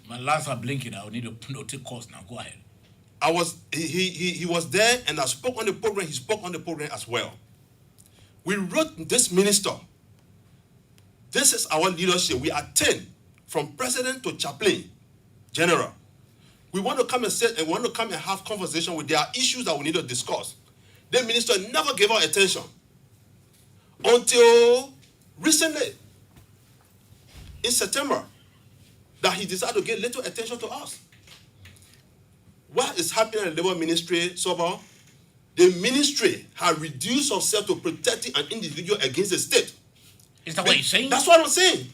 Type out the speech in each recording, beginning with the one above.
My lights are blinking. I will need to take course now. Go ahead. He was there, and I spoke on the program. He spoke on the program as well. We wrote this minister. This is our leadership. We are 10, from president to chaplain, general. We want to come and sit and want to come and have conversation with their issues that we need to discuss. The minister never gave our attention until recently, in September, that he decided to give little attention to us. What is happening in the labor ministry, Sorbor? The ministry has reduced itself to protecting an individual against the state. Is that what you're saying? That's what I'm saying.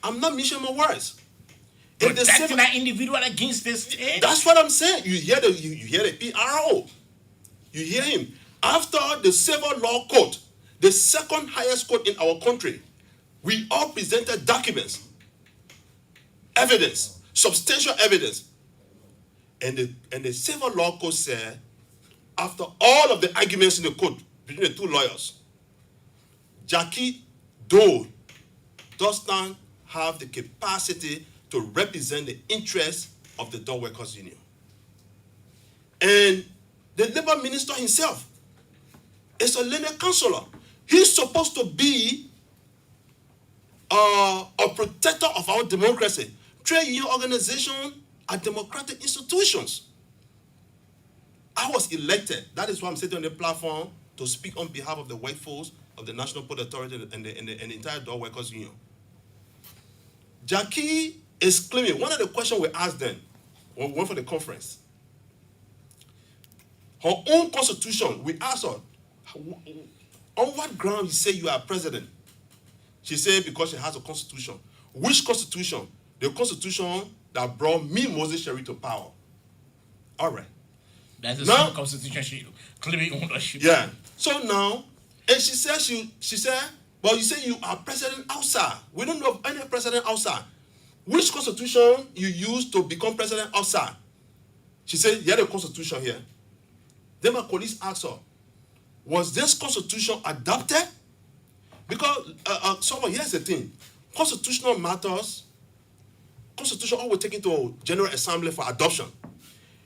I'm not missing my words. Protecting that individual against the state? That's what I'm saying. You hear the PRO. You hear him. After the Civil Law Court, the second highest court in our country, we all presented documents, evidence, substantial evidence. And the Civil Law Court said, after all of the arguments in the court between the two lawyers, Jackie Doe does not have the capacity to represent the interests of the door workers union. And the labor minister himself is a linear counselor. He's supposed to be a protector of our democracy. Trade union organizations are democratic institutions. I was elected. That is why I'm sitting on the platform to speak on behalf of the workforce of the National Port Authority and the entire door workers union. Jackie is claiming, one of the questions we asked them when we went for the conference, her own constitution, we asked her, on what ground you say you are president? She said because she has a constitution. Which constitution? The constitution that brought me, Moses Sherry, to power. All right. That's the same constitution she claiming ownership. Yeah. So now, and she said, well, you say you are president outside. We don't know of any president outside. Which constitution you use to become president outside? She said, you have a constitution here. Then my colleagues asked her, was this constitution adopted? Because, here's the thing. Constitutional matters, constitution always taken to General Assembly for adoption.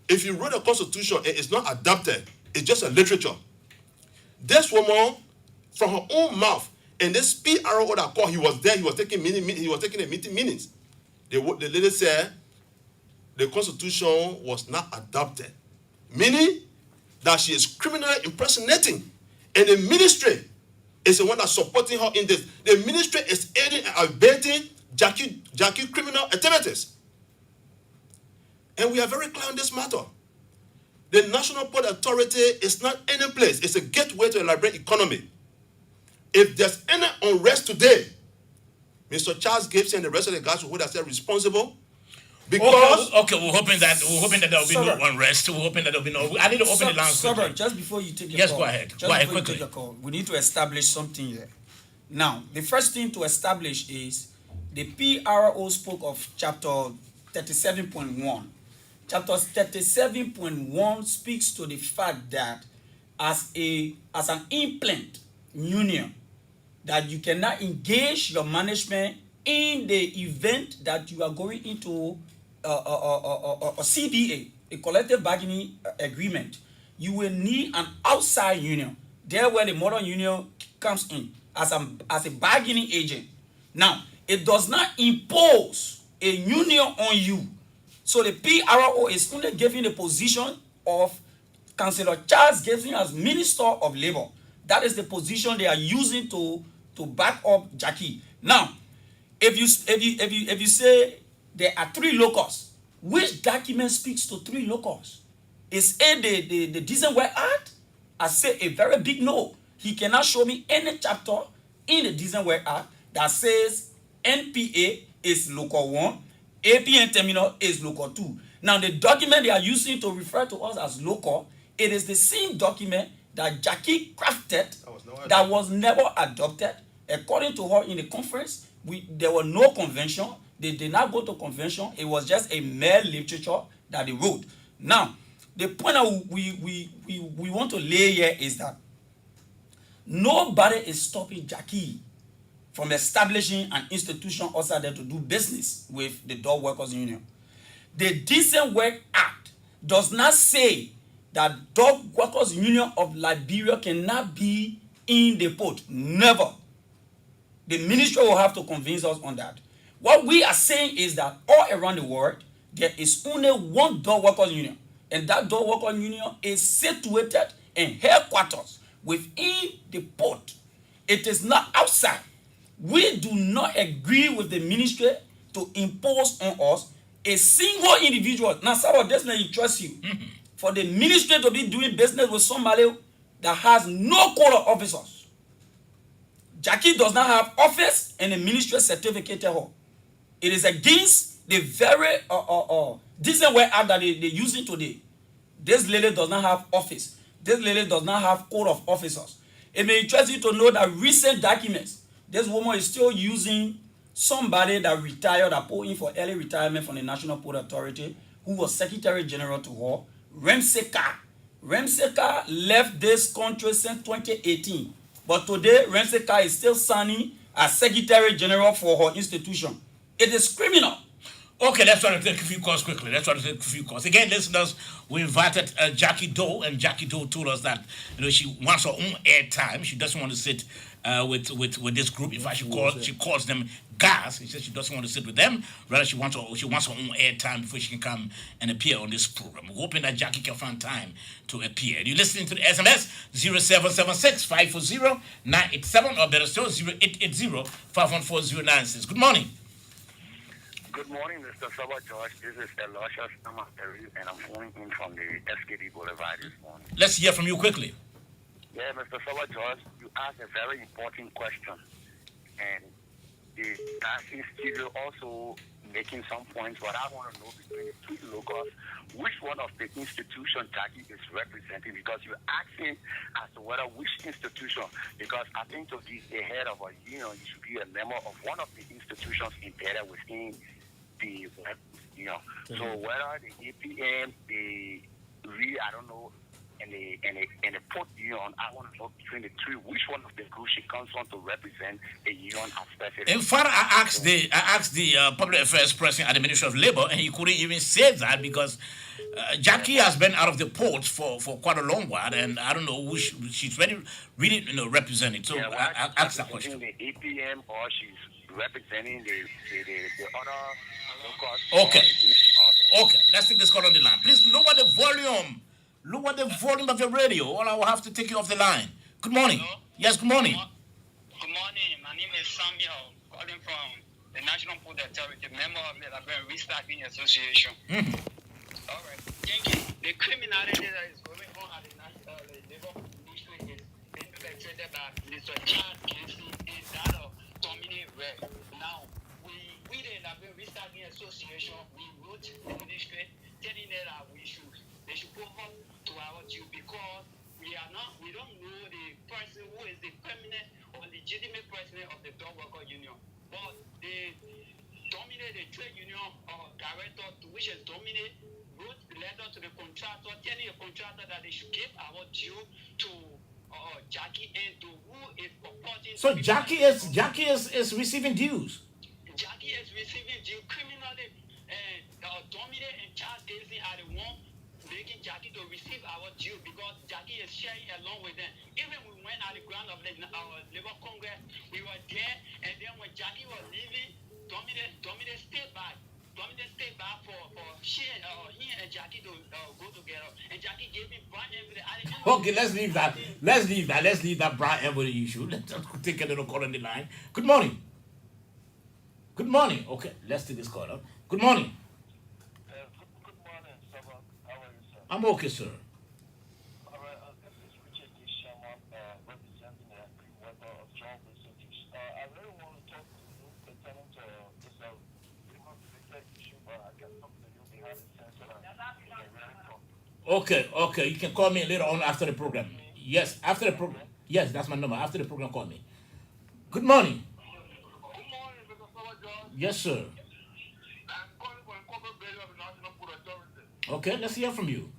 If you wrote a constitution and it's not adopted, it's just a literature. This woman, from her own mouth, and this PRO that called, he was there, he was taking the meeting minutes. The lady said the constitution was not adopted, meaning that she is criminally impersonating, and the ministry is the one that's supporting her in this. The ministry is aiding and abetting Jackie criminal activities. And we are very clear on this matter. The National Port Authority is not any place. It's a gateway to the Liberian economy. If there's any unrest today, Mr. Charles Gibson and the rest of the guys who hold themselves responsible. Because okay, we're hoping that there will be no unrest. We're hoping that there will be no. I need to open the line. Sorbor, just before you take your yes, call, go ahead. Just before you take your call, we need to establish something here. Now, the first thing to establish is the PRO spoke of chapter 37.1. Chapter 37.1 speaks to the fact that as an implant union, that you cannot engage your management in the event that you are going into a CBA, a collective bargaining agreement. You will need an outside union. There where the modern union comes in as a bargaining agent. Now, it does not impose a union on you. So the PRO is only giving the position of Councillor Charles Gibson as Minister of Labor. That is the position they are using to back up Jackie. Now, if you say there are 3 locals, which document speaks to 3 locals? Is it the Decent Work Act? I say a very big no. He cannot show me any chapter in the Decent Work Act that says NPA is local 1, APN terminal is local 2. Now, the document they are using to refer to us as local, it is the same document that Jackie crafted that was never adopted. According to her in the conference, there were no convention. They did not go to convention. It was just a mere literature that they wrote. Now, the point that we want to lay here is that nobody is stopping Jackie from establishing an institution outside there to do business with the door workers union. The Decent Work Act does not say that Dog Workers Union of Liberia cannot be in the port. Never. The ministry will have to convince us on that. What we are saying is that all around the world, there is only one Dog Workers Union, and that Dog Workers Union is situated in headquarters within the port. It is not outside. We do not agree with the ministry to impose on us a single individual. Now, Sorbor, this may interest you. For the ministry to be doing business with somebody that has no code of officers. Jackie does not have office and a ministry certificate at all. It is against the very Decent Work Act that they're using today. This lady does not have office. This lady does not have code of officers. It may interest you to know that recent documents, this woman is still using somebody that retired, that put in for early retirement from the National Port Authority, who was Secretary General to her, Ramsey Carr. Ramsey Carr left this country since 2018. But today, Ramsey Carr is still signing as Secretary General for her institution. It is criminal. Okay, let's try to take a few calls quickly. Again, listeners, we invited Jackie Doe, and Jackie Doe told us that she wants her own airtime. She doesn't want to sit with this group. In fact, she calls them guys. She says she doesn't want to sit with them. Rather, she wants her own airtime before she can come and appear on this program. We're hoping that Jackie can find time to appear. You're listening to the SMS 0776-540-987, or better still 0880-514-096. Good morning. Good morning, Mr. Sorbor George. This is Elisha Stammateri, and I'm phoning in from the SKD Boulevard this morning. Let's hear from you quickly. Yeah, Mr. Sorbor George, you asked a very important question. And the National Studio also making some points, but I want to know between the two locals, which one of the institutions Jackie is representing, because you're asking as to whether which institution, because I think to be the head of a union, you should be a member of one of the institutions embedded within the union. So whether the APM, the I don't know, and the port union, I want to know between the three, which one of the groups she comes on to represent a union as president. In fact, I asked the public affairs president at the Ministry of Labor, and he couldn't even say that because Jackie has been out of the port for quite a long while, and I don't know who she's really representing. So I asked that question. The APM, or she's representing the other locals. Okay, let's take this call on the line. Please lower the volume. Lower the volume of your radio, or I will have to take you off the line. Good morning. Hello? Yes, good morning. Good morning. My name is Samuel, calling from the National Port Authority, member of the Liberian Restocking Association. Mm-hmm. All right. Thank you. The criminality that is going on at the labor ministry is being perpetrated by Mr. Chad Casey and that of Dominic Red. Now, we the Liberian Restocking Association, we wrote the ministry telling them that they should go up to our due, because we don't know the person who is the permanent or legitimate president of the Dog Worker Union. But they dominate the trade union director, to which is dominate, wrote the letter to the contractor, telling the contractor that they should give our due to Jackie and to who is purporting. So Jackie is receiving dues. Jackie is receiving due criminally, and Dominic and Charles Casey are the one making Jackie to receive our due, because Jackie is sharing along with them. Even we went at the ground of our Labor Congress, we were there, and then when Jackie was leaving, Dominic stayed back. Dominic stayed back for he and Jackie to go together. And Jackie gave me brown envelope. Okay, let's leave that. Let's leave that brown envelope issue. Let's take a little call on the line. Good morning. Good morning. Okay, let's take this call up. Good morning. I'm okay, sir. All right, this is Richard Sharma, representing the worker of John Research. I really want to talk to you pertaining to this related issue, but I can talk to you behind the scenes so that we can really talk. Okay. You can call me later on after the program. Yes, after the program. Yes, that's my number. After the program, call me. Good morning. Good morning, Mr. Sorbor George. Yes, sir. I'm calling for a corporate building of the National Port Authority. Okay, let's hear from you.